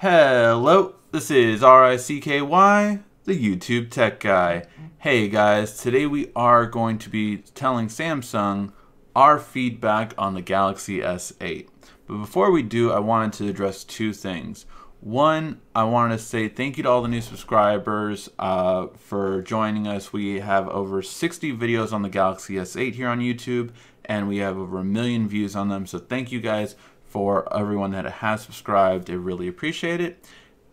Hello, this is RICKY, the YouTube Tech Guy. Hey guys, today we are going to be telling Samsung our feedback on the Galaxy S8. But before we do, I wanted to address two things. One, I wanted to say thank you to all the new subscribers for joining us. We have over 60 videos on the Galaxy S8 here on YouTube, and we have over 1 million views on them. So thank you guys for everyone that has subscribed. I really appreciate it.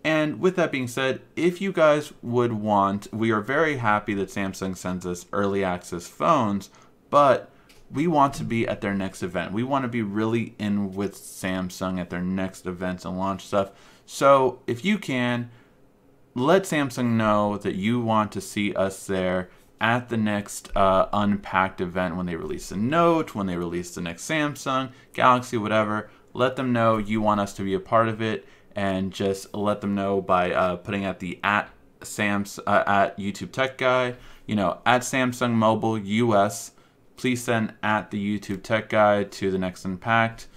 And with that being said, if you guys would want, we are very happy that Samsung sends us early access phones, but we want to be at their next event. We want to be really in with Samsung at their next events and launch stuff. So if you can, let Samsung know that you want to see us there at the next Unpacked event when they release a Note, when they release the next Samsung, Galaxy, whatever. Let them know you want us to be a part of it, and just let them know by putting at the at YouTube Tech Guy, at Samsung Mobile US. Please send at the YouTube Tech Guy to the next Unpacked.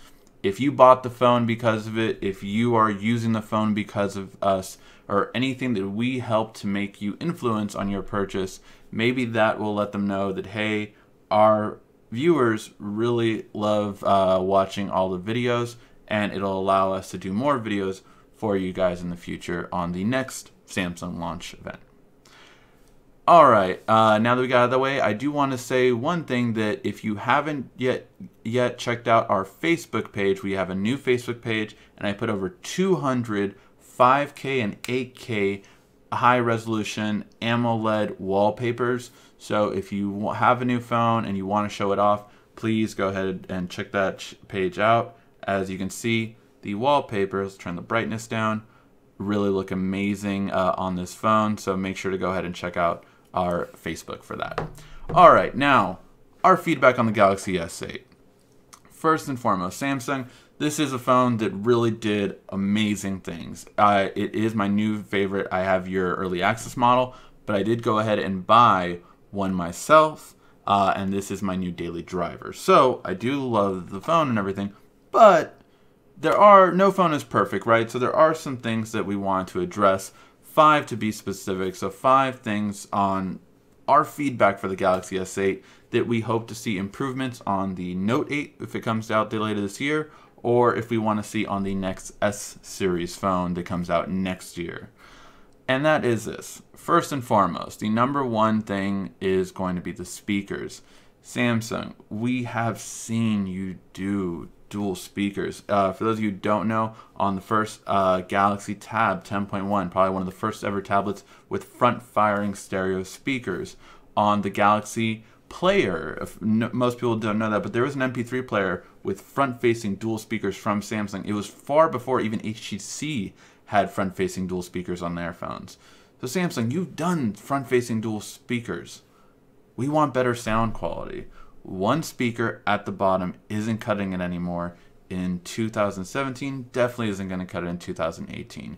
If you bought the phone because of it, if you are using the phone because of us, or anything that we help to make you influence on your purchase, maybe that will let them know that, hey, our viewers really love watching all the videos, and it'll allow us to do more videos for you guys in the future on the next Samsung launch event. Alright, now that we got out of the way, I do want to say one thing, that if you haven't yet checked out our Facebook page, we have a new Facebook page, and I put over 200 5K and 8K high resolution AMOLED wallpapers. So if you have a new phone and you want to show it off, please go ahead and check that page out. As you can see, the wallpapers, turn the brightness down, really look amazing on this phone. So make sure to go ahead and check out our Facebook for that. All right, now our feedback on the Galaxy S8. First and foremost, Samsung, this is a phone that really did amazing things. It is my new favorite. I have your early access model, but I did go ahead and buy one myself, and this is my new daily driver. So I do love the phone and everything, but no phone is perfect, right? So there are some things that we want to address, 5 to be specific. So 5 things on our feedback for the Galaxy S8 that we hope to see improvements on the Note 8 if it comes out later this year, or if we want to see on the next S series phone that comes out next year. And that is this. First and foremost, the number one thing is going to be the speakers. Samsung, we have seen you do dual speakers. For those of you who don't know, on the first Galaxy Tab 10.1, probably one of the first ever tablets with front-firing stereo speakers. On the Galaxy Player, most people don't know that, but there was an MP3 player with front-facing dual speakers from Samsung. It was far before even HTC had front-facing dual speakers on their phones. So Samsung, you've done front-facing dual speakers. We want better sound quality. One speaker at the bottom isn't cutting it anymore in 2017, definitely isn't going to cut it in 2018.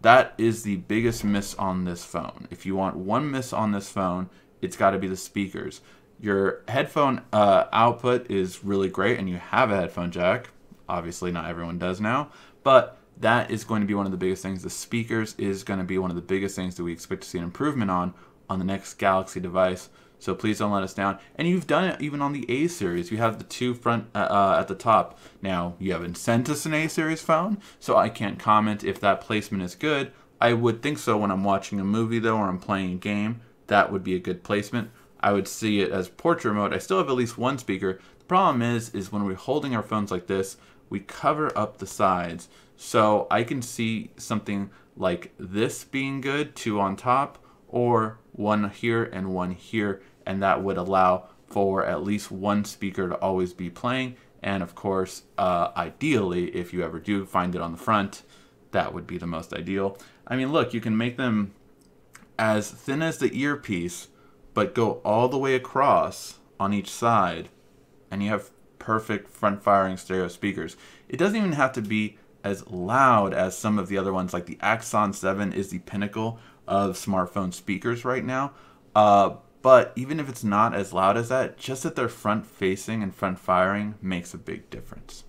That is the biggest miss on this phone. If you want one miss on this phone, it's got to be the speakers. Your headphone output is really great, and you have a headphone jack. Obviously, not everyone does now, but that is going to be one of the biggest things. The speakers is going to be one of the biggest things that we expect to see an improvement on the next Galaxy device. So please don't let us down. And you've done it even on the A series. You have the 2 front at the top. Now, you haven't sent us an A series phone, so I can't comment if that placement is good. I would think so when I'm watching a movie, though, or I'm playing a game. That would be a good placement. I would see it as portrait mode. I still have at least one speaker. The problem is when we're holding our phones like this, we cover up the sides. So I can see something like this being good, 2 on top, or 1 here and 1 here, and that would allow for at least one speaker to always be playing. And of course, ideally, if you ever do find it on the front, that would be the most ideal. I mean, look, you can make them as thin as the earpiece, but go all the way across on each side, and you have perfect front-firing stereo speakers. It doesn't even have to be as loud as some of the other ones, like the Axon 7 is the pinnacle of smartphone speakers right now. But even if it's not as loud as that, just that they're front-facing and front-firing makes a big difference.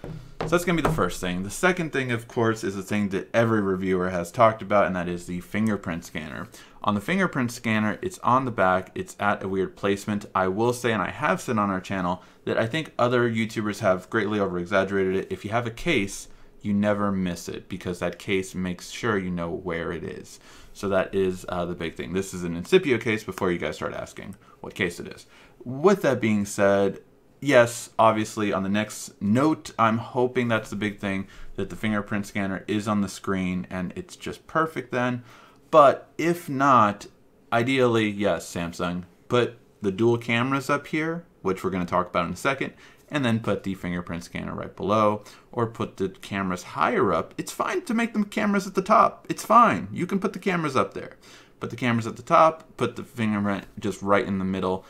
So that's going to be the first thing. The second thing, of course, is the thing that every reviewer has talked about, and that is the fingerprint scanner. On the fingerprint scanner, it's on the back, it's at a weird placement. I will say, and I have said on our channel, that I think other YouTubers have greatly over-exaggerated it. If you have a case, you never miss it, because that case makes sure you know where it is. So that is the big thing. This is an Incipio case before you guys start asking what case it is. With that being said, yes, obviously on the next note, I'm hoping that's the big thing, that the fingerprint scanner is on the screen and it's just perfect then. But if not, ideally, yes, Samsung, put the dual cameras up here, which we're going to talk about in a second, and then put the fingerprint scanner right below, or put the cameras higher up. It's fine to make them cameras at the top. It's fine. You can put the cameras up there. Put the cameras at the top, put the fingerprint just right in the middle.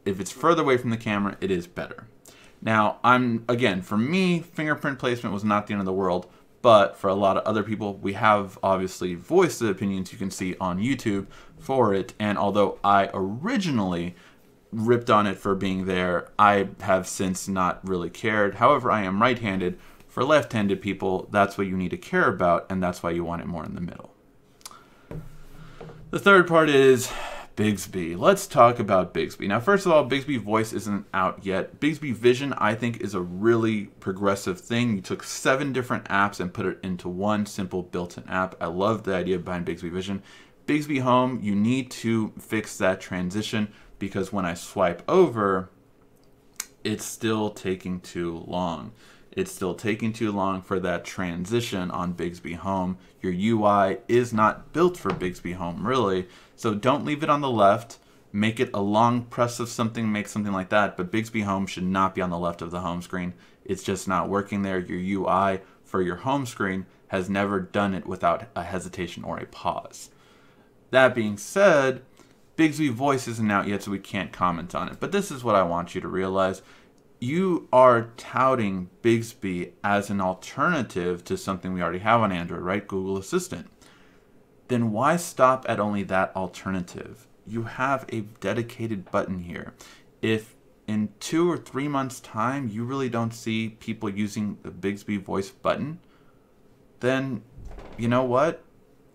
If it's further away from the camera, it is better. Now, again, for me, fingerprint placement was not the end of the world, but for a lot of other people, we have obviously voiced the opinions you can see on YouTube for it, and although I originally ripped on it for being there, I have since not really cared. However, I am right-handed. For left-handed people, that's what you need to care about, and that's why you want it more in the middle. The third part is Bixby. Let's talk about Bixby. Now, first of all, Bixby Voice isn't out yet. Bixby Vision, I think, is a really progressive thing. You took 7 different apps and put it into one simple built-in app. I love the idea behind Bixby Vision. Bixby Home, you need to fix that transition, because when I swipe over, it's still taking too long. It's still taking too long for that transition on Bixby Home. Your UI is not built for Bixby Home, really. So don't leave it on the left. Make it a long press of something, make something like that. But Bixby Home should not be on the left of the home screen. It's just not working there. Your UI for your home screen has never done it without a hesitation or a pause. That being said, Bixby Voice isn't out yet, so we can't comment on it. But this is what I want you to realize. You are touting Bixby as an alternative to something we already have on Android, right? Google Assistant. Then why stop at only that alternative? You have a dedicated button here. If in 2 or 3 months' time you really don't see people using the Bixby Voice button, then you know what?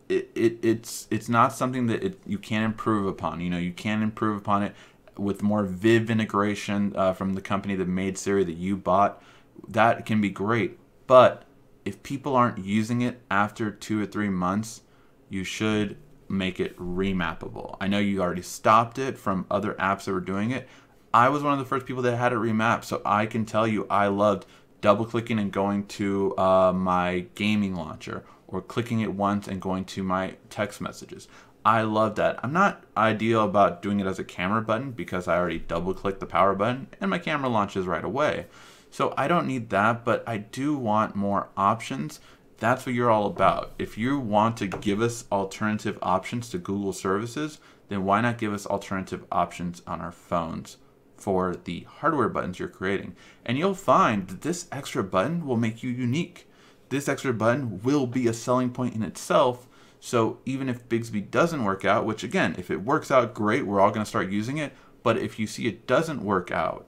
It's not something that you can improve upon. You know, you can improve upon it with more Viv integration from the company that made Siri that you bought. That can be great. But if people aren't using it after 2 or 3 months, you should make it remappable. I know you already stopped it from other apps that were doing it. I was one of the first people that had it remapped, so I can tell you I loved double-clicking and going to my gaming launcher, or clicking it once and going to my text messages. I love that. I'm not ideal about doing it as a camera button, because I already double-click the power button and my camera launches right away. So I don't need that, but I do want more options. That's what you're all about. If you want to give us alternative options to Google services, then why not give us alternative options on our phones for the hardware buttons you're creating? And you'll find that this extra button will make you unique. This extra button will be a selling point in itself. So even if Bixby doesn't work out, which again, if it works out, great, we're all going to start using it. But if you see it doesn't work out,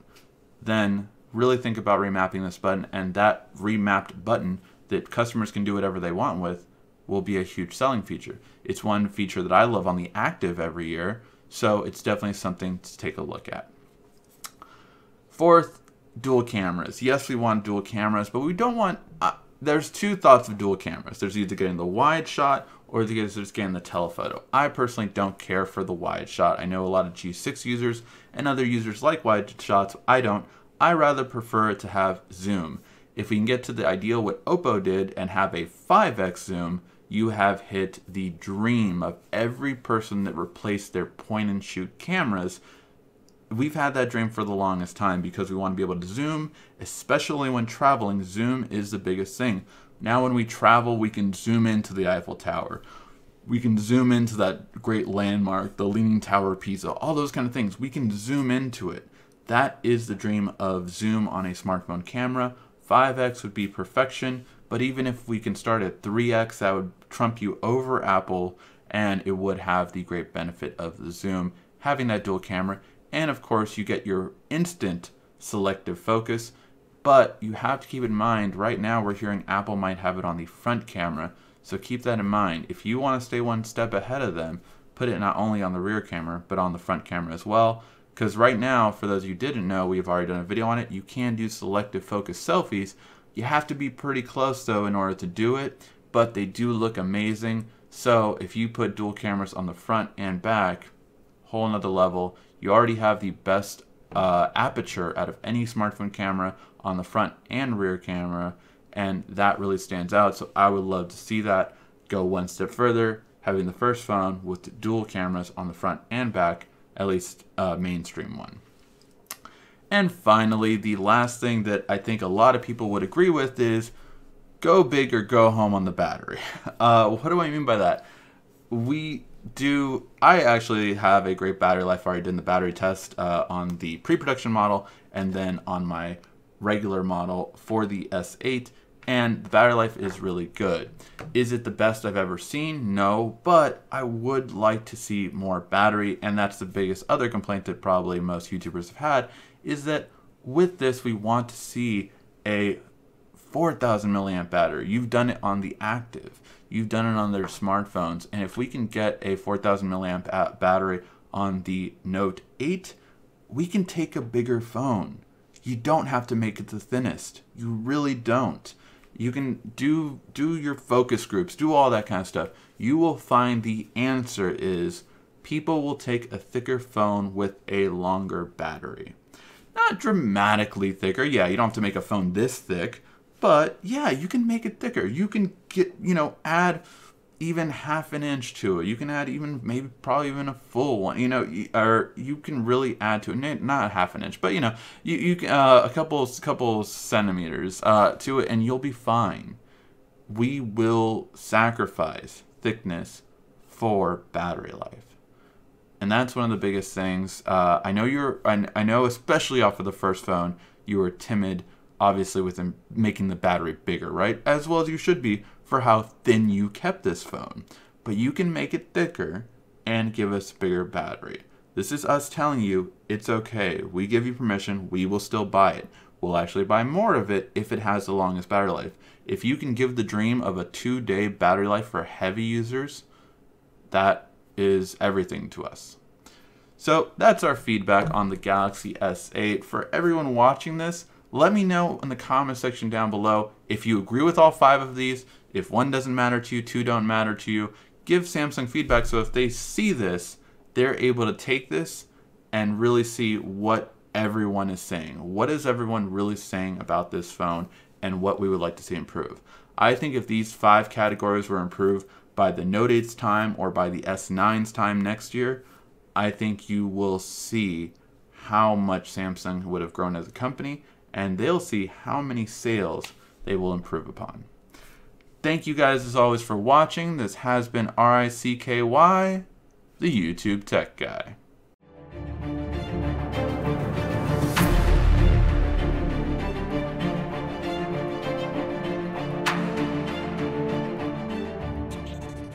then really think about remapping this button, and that remapped button that customers can do whatever they want with will be a huge selling feature. It's one feature that I love on the Active every year, so it's definitely something to take a look at. Fourth, dual cameras. Yes, we want dual cameras, but we don't want... there's 2 thoughts of dual cameras. There's either getting the wide shot or there's just getting the telephoto. I personally don't care for the wide shot. I know a lot of G6 users and other users like wide shots. I don't. I rather prefer it to have zoom. If we can get to the ideal what Oppo did and have a 5x zoom, you have hit the dream of every person that replaced their point and shoot cameras. We've had that dream for the longest time because we want to be able to zoom, especially when traveling. Zoom is the biggest thing. Now when we travel, we can zoom into the Eiffel Tower. We can zoom into that great landmark, the Leaning Tower of Pisa, all those kind of things. We can zoom into it. That is the dream of zoom on a smartphone camera. 5x would be perfection, but even if we can start at 3x, that would trump you over Apple, and it would have the great benefit of the zoom, having that dual camera. And of course, you get your instant selective focus. But you have to keep in mind, right now we're hearing Apple might have it on the front camera, so keep that in mind. If you want to stay one step ahead of them, put it not only on the rear camera, but on the front camera as well. Because right now, for those of you who didn't know, we've already done a video on it, you can do selective focus selfies. You have to be pretty close though in order to do it, but they do look amazing. So if you put dual cameras on the front and back, whole nother level. You already have the best aperture out of any smartphone camera on the front and rear camera, and that really stands out. So I would love to see that go one step further, having the first phone with dual cameras on the front and back, at least mainstream one. And finally, the last thing that I think a lot of people would agree with is go big or go home on the battery. What do I mean by that? I actually have a great battery life. I already did the battery test on the pre-production model and then on my regular model for the S8, and the battery life is really good. Is it the best I've ever seen? No, but I would like to see more battery, and that's the biggest other complaint that probably most YouTubers have had, is that with this we want to see a 4,000 milliamp battery. You've done it on the Active. You've done it on their smartphones, and if we can get a 4,000 milliamp battery on the Note 8, we can take a bigger phone. You don't have to make it the thinnest. You really don't. You can do your focus groups, do all that kind of stuff. You will find the answer is people will take a thicker phone with a longer battery. Not dramatically thicker. Yeah, you don't have to make a phone this thick. But yeah, you can make it thicker. You can get, add even half an inch to it. You can add even probably even a full one, or you can really add to it, not half an inch, but you can a couple centimeters to it, and you'll be fine. We will sacrifice thickness for battery life, and that's one of the biggest things. I know especially off of the first phone, you were timid, obviously, with them making the battery bigger, right? As well as you should be for how thin you kept this phone. But you can make it thicker and give us a bigger battery. This is us telling you it's okay. We give you permission. We will still buy it. We'll actually buy more of it if it has the longest battery life. If you can give the dream of a 2-day battery life for heavy users, that is everything to us. So that's our feedback on the Galaxy S8. For everyone watching this, let me know in the comment section down below if you agree with all 5 of these, if one doesn't matter to you, 2 don't matter to you. Give Samsung feedback so if they see this, they're able to take this and really see what everyone is saying. What is everyone really saying about this phone and what we would like to see improve? I think if these 5 categories were improved by the Note 8's time or by the S9's time next year, I think you will see how much Samsung would have grown as a company, and they'll see how many sales they will improve upon. Thank you guys as always for watching. This has been RICKY, the YouTube Tech Guy.